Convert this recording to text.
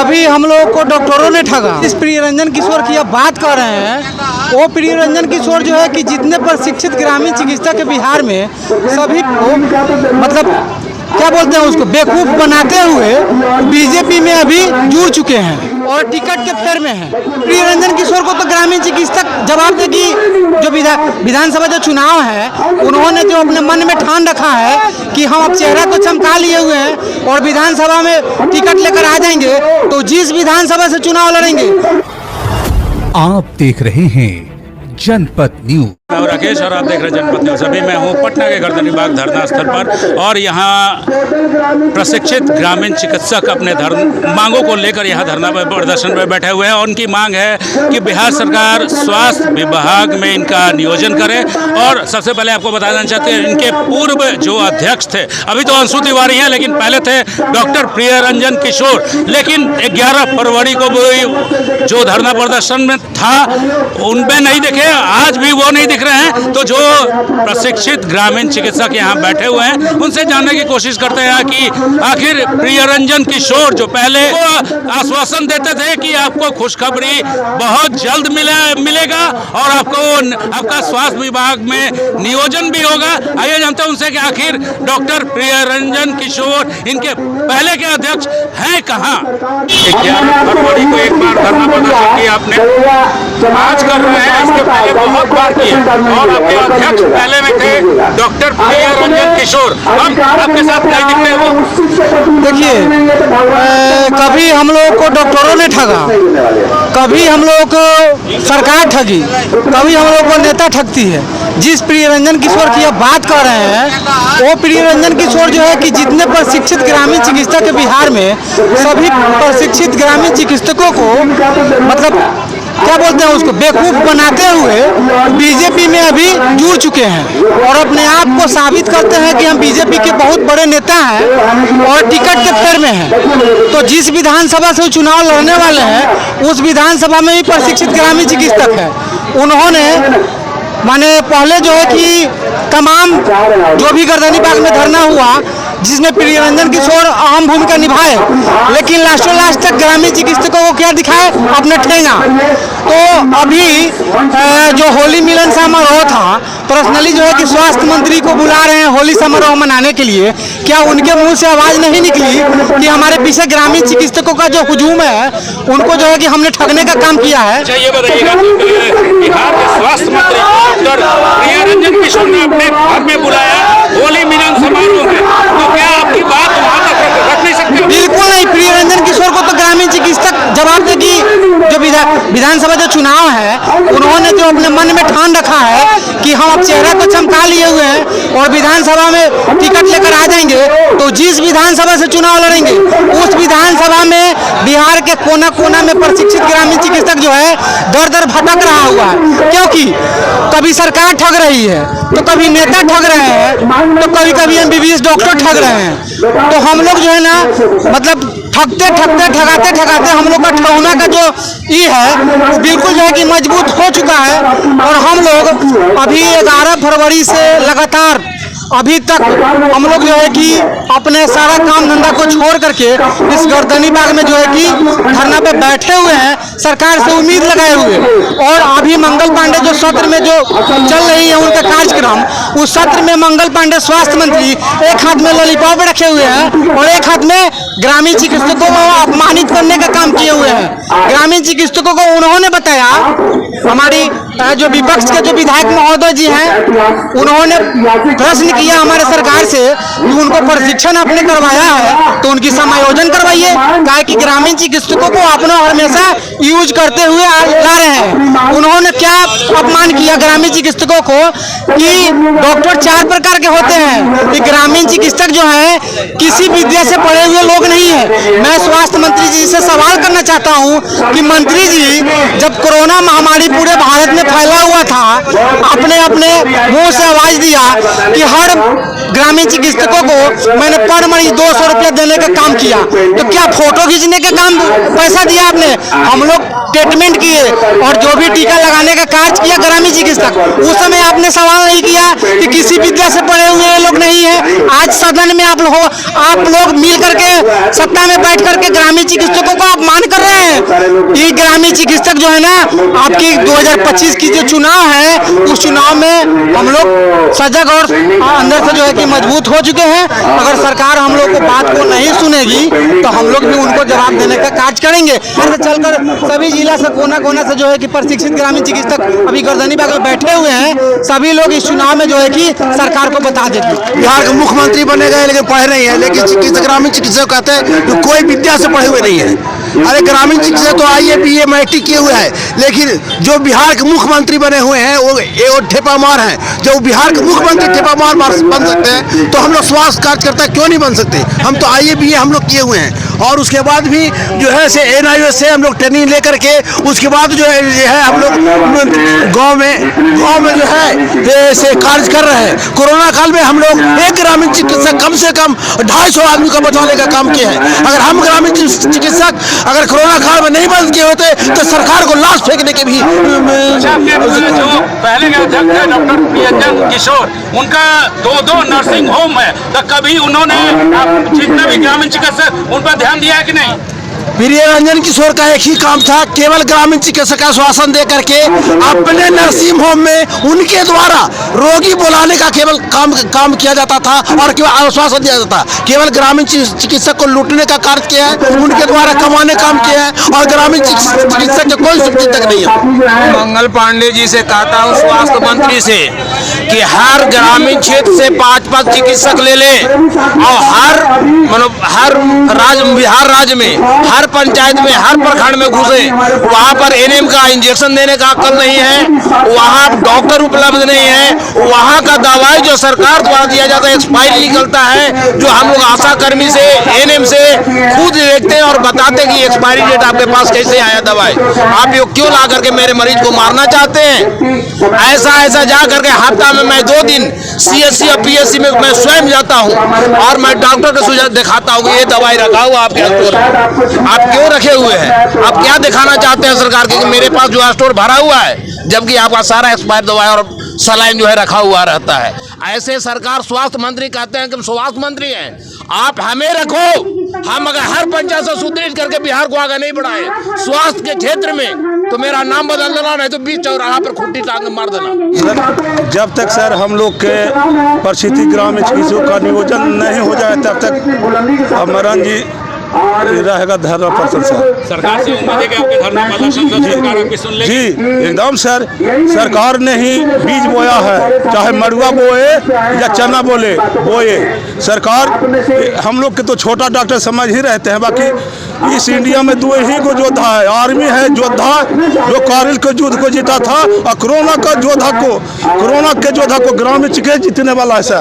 कभी हम लोग को डॉक्टरों ने ठगा। इस प्रियरंजन किशोर की अब बात कर रहे हैं, वो प्रियरंजन किशोर जो है कि जितने प्रशिक्षित ग्रामीण चिकित्सक बिहार में सभी को मतलब क्या बोलते हैं उसको बेवकूफ बनाते हुए बीजेपी में अभी जुड़ चुके हैं और टिकट के फेर में हैं। प्रियरंजन किशोर को तो ग्रामीण चिकित्सक जवाब दे कि जो विधानसभा जो चुनाव है उन्होंने जो अपने मन में ठान रखा है कि हम अब चेहरा को चमका लिए हुए हैं और विधानसभा में टिकट लेकर आ जाएंगे, तो जिस विधानसभा से चुनाव लड़ेंगे। आप देख रहे हैं जनपद न्यूज। मैं राकेश और आप देख रहे हैं जनपद न्यूज। अभी मैं हूँ पटना के गर्दनी बाग धरना स्थल पर और यहाँ प्रशिक्षित ग्रामीण चिकित्सक अपने मांगों को लेकर यहाँ धरना प्रदर्शन में बैठे हुए हैं। और उनकी मांग है कि बिहार सरकार स्वास्थ्य विभाग में इनका नियोजन करे। और सबसे पहले आपको बता देना चाहते हैं, इनके पूर्व जो अध्यक्ष थे, अभी तो अंशु तिवारी हैं, लेकिन पहले थे डॉक्टर प्रियरंजन किशोर। लेकिन 11 फरवरी को जो धरना प्रदर्शन में था उनमें नहीं दिखे, आज भी वो नहीं दिख रहे हैं। तो जो प्रशिक्षित ग्रामीण चिकित्सक यहाँ बैठे हुए हैं उनसे जानने की कोशिश करते हैं कि आखिर प्रियरंजन किशोर जो पहले आश्वासन देते थे कि आपको खुशखबरी बहुत जल्द मिलेगा और आपका स्वास्थ्य विभाग में नियोजन भी होगा। आइए जानते हैं उनसे कि आखिर डॉक्टर प्रियरंजन किशोर इनके पहले के अध्यक्ष हैं कहाँ। 11 फरवरी को एक बार धरना प्रदर्शन किया आपने, आज कर रहे हैं, इसके पहले बहुत बार किया और आपके अध्यक्ष पहले में थे डॉक्टर प्रियरंजन किशोर। हम आपके साथ नहीं दिखते हो। देखिए, कभी हम लोग को डॉक्टरों ने ठगा, कभी हम लोग को सरकार ठगी, कभी हम लोग को नेता ठगती है। जिस प्रियरंजन किशोर की अब बात कर रहे हैं, वो प्रियरंजन किशोर जो है कि जितने प्रशिक्षित ग्रामीण चिकित्सक बिहार में सभी प्रशिक्षित ग्रामीण चिकित्सकों को मतलब क्या बोलते हैं उसको बेवकूफ बनाते हुए बीजेपी में अभी जुड़ चुके हैं और अपने आप को साबित करते हैं कि हम बीजेपी के बहुत बड़े नेता हैं और टिकट के फेर में हैं। तो जिस विधानसभा से चुनाव लड़ने वाले हैं उस विधानसभा में भी प्रशिक्षित ग्रामीण चिकित्सक है। उन्होंने माने पहले जो है कि तमाम जो भी गर्दनी बाग में धरना हुआ जिसमें प्रियरंजन किशोर अहम भूमिका निभाए, लेकिन लास्ट तक ग्रामीण चिकित्सकों को क्या दिखाए, अपने ठेंगा। तो अभी जो होली मिलन समारोह था, पर्सनली जो है कि स्वास्थ्य मंत्री को बुला रहे हैं होली समारोह मनाने के लिए, क्या उनके मुंह से आवाज नहीं निकली कि हमारे पीछे ग्रामीण चिकित्सकों का जो हुजूम है उनको जो है कि हमने ठगने का काम किया है। ये बताइएगा, बिहार के स्वास्थ्य मंत्री डॉक्टर प्रियरंजन किशोर ने अपने घर में बुलाया होली मिलन समारोह में, तो क्या आपकी बात वहाँ तक रख नहीं सकते? बिल्कुल नहीं। प्रियरंजन किशोर को तो ग्रामीण चिकित्सक जवाब दे कि जो विधानसभा जो चुनाव है उन्होंने जो अपने मन में ठान रखा है कि हम अब चेहरा को चमका लिए हुए हैं और विधानसभा में टिकट लेकर आ जाएंगे, तो जिस विधानसभा से चुनाव लड़ेंगे उस विधानसभा में बिहार के कोना कोना में प्रशिक्षित ग्रामीण चिकित्सक जो है दर भटक रहा हुआ है। क्योंकि कभी सरकार ठग रही है, तो कभी नेता ठग रहे हैं, तो कभी कभी MBBS डॉक्टर ठग रहे हैं। तो हम लोग जो है ना मतलब ठगाते हम लोग का ठगना का जो है बिल्कुल जो है कि मजबूत हो चुका है। और हम लोग अभी 11 फरवरी से लगातार अभी तक हम लोग जो है कि अपने सारा काम धंधा को छोड़ करके इस गर्दनी बाग में जो है कि धरना पे बैठे हुए हैं, सरकार से उम्मीद लगाए हुए। और अभी मंगल पांडे जो सत्र में जो चल रही है उनका कार्यक्रम, उस सत्र में मंगल पांडे स्वास्थ्य मंत्री एक हाथ में लॉलीपॉप रखे हुए हैं और एक हाथ में ग्रामीण चिकित्सकों को अपमानित करने का काम किए हुए हैं। ग्रामीण चिकित्सकों को उन्होंने बताया, हमारी जो विपक्ष के जो विधायक महोदय जी हैं उन्होंने प्रश्न किया हमारे सरकार से कि उनको प्रशिक्षण आपने करवाया है तो उनकी समायोजन करवाइए, कहा कि ग्रामीण चिकित्सकों को अपना हमेशा यूज करते हुए ला रहे हैं। उन्होंने क्या अपमान किया ग्रामीण चिकित्सकों को कि डॉक्टर 4 प्रकार के होते हैं, कि ग्रामीण चिकित्सक जो है किसी विद्या से पढ़े हुए लोग नहीं है। मैं स्वास्थ्य मंत्री जी से सवाल करना चाहता हूँ कि मंत्री जी, जब कोरोना महामारी पूरे भारत में फैला हुआ था, आपने अपने मुंह से आवाज दिया कि हर ग्रामीण चिकित्सकों को मैंने पर मरीज 200 रुपया देने का काम किया। तो क्या फोटो खींचने के काम पैसा दिया आपने? हम लोग ट्रीटमेंट किए और जो भी टीका लगाने का कार्य किया ग्रामीण चिकित्सक, उस समय आपने सवाल नहीं किया कि किसी विद्या से पढ़े हुए लोग नहीं है। आज सदन में आप लोग मिल करके सत्ता में बैठ करके ग्रामीण चिकित्सकों को अपमान कर रहे हैं। ये ग्रामीण चिकित्सक जो है ना, आपकी 2025 की जो चुनाव है, उस चुनाव में हम लोग सजग और अंदर से जो है कि मजबूत हो चुके हैं। अगर सरकार हम लोग को बात को नहीं सुनेगी तो हम लोग भी उनको जवाब देने का कार्य करेंगे। ऐसे चलकर सभी जिला से कोना कोना से जो है कि प्रशिक्षित ग्रामीण चिकित्सक अभी गर्दनीबाग में बैठे हुए हैं। सभी लोग इस चुनाव में जो है कि सरकार को बता देंगे। बिहार के मुख्यमंत्री बने गए लेकिन पढ़े नहीं है, लेकिन चिकित्सक ग्रामीण चिकित्सक कहते हैं कि कोई विद्या से पढ़े हुए नहीं है। अरे ग्रामीण चिकित्सक तो आईए बीए मैट्रिक किए हुए हैं, लेकिन जो बिहार के मुख्यमंत्री बने हुए हैं वो ठेपा मार हैं। जो बिहार के मुख्यमंत्री ठेपा मार बन सकते हैं तो हम लोग स्वास्थ्य कार्यकर्ता क्यों नहीं बन सकते? हम तो आईए बीए हम लोग किए हुए हैं और उसके बाद भी जो है से NIOS से हम लोग ट्रेनिंग लेकर के उसके बाद जो है हम लोग गांव में जो है से कार्य कर रहे हैं। कोरोना काल में हम लोग एक ग्रामीण चिकित्सक कम से कम 250 आदमी को बचाने का काम किया है। अगर हम ग्रामीण चिकित्सक अगर कोरोना काल में नहीं बंद किए होते तो सरकार को लाश फेंकने के भी जो पहले के अध्यक्ष थे डॉक्टर प्रियंजन किशोर, उनका 2 नर्सिंग होम है, तो कभी उन्होंने जितने भी ग्रामीण चिकित्सक उन पर ध्यान दिया है कि नहीं? प्रियरंजन किशोर का एक ही काम था, केवल ग्रामीण चिकित्सक आश्वासन दे करके अपने नर्सिंग होम में उनके द्वारा रोगी बुलाने का केवल काम किया जाता था और केवल आश्वासन दिया जाता था। केवल ग्रामीण चिकित्सक को लूटने का कार्य किया है, उनके द्वारा कमाने काम किया है और ग्रामीण चिकित्सक के कोई सुख तक नहीं है। मंगल पांडे जी से कहता हूँ, स्वास्थ्य मंत्री से, कि हर ग्रामीण क्षेत्र से 5-5 चिकित्सक ले ले और हर बिहार राज्य में हर पंचायत में हर प्रखंड में घुसे। वहाँ पर NM का इंजेक्शन देने का अक्ल नहीं है, वहाँ डॉक्टर उपलब्ध नहीं है, वहाँ का दवाई जो सरकार द्वारा दिया जाता है एक्सपायरी निकलता है, जो हम लोग आशा कर्मी से NM से खुद देखते हैं और बताते कि एक्सपायरी डेट आपके पास कैसे आया दवाई, आप ये क्यों ला करके मेरे मरीज को मारना चाहते हैं? ऐसा जा करके हफ्ता में मैं 2 दिन CSC और PSC में मैं स्वयं जाता हूँ और मैं डॉक्टर को सुझाव दिखाता हूँ कि ये दवाई रखा हुआ आपके स्टोर में, आप क्यों रखे हुए हैं? आप क्या दिखाना चाहते हैं सरकार के कि मेरे पास जो स्टोर भरा हुआ है, जबकि आपका सारा एक्सपायर दवाई और सलाइन जो है रखा हुआ रहता है। ऐसे सरकार स्वास्थ्य मंत्री कहते हैं कि हम स्वास्थ्य मंत्री हैं, आप हमें रखो। हम अगर हर पंचायत से सुदृढ़ करके बिहार को आगे नहीं बढ़ाए स्वास्थ्य के क्षेत्र में तो मेरा नाम बदल देना, नहीं तो बीच चौराहा पर खुट्टी टांग मार देना। जब तक सर हम लोग के प्रशिक्षित ग्रामीण चिकित्सकों का नियोजन नहीं हो जाए तब तक अमरन जी रहेगा धरना प्रदर्शन सर। सरकार से उम्मीद है कि आपके धरना प्रदर्शन से सरकार आपकी सुन लेगी? जी एकदम सर, सरकार ने ही बीज बोया है, चाहे मड़ुआ बोए या चना बोए सरकार। हम लोग के तो छोटा डॉक्टर समझ ही रहते हैं, बाकी इस इंडिया में 2 ही को योद्धा है। आर्मी है योद्धा जो कारगिल के युद्ध को जीता था और कोरोना के योद्धा को ग्रामीण चिकित्सक जीतने वाला है सर।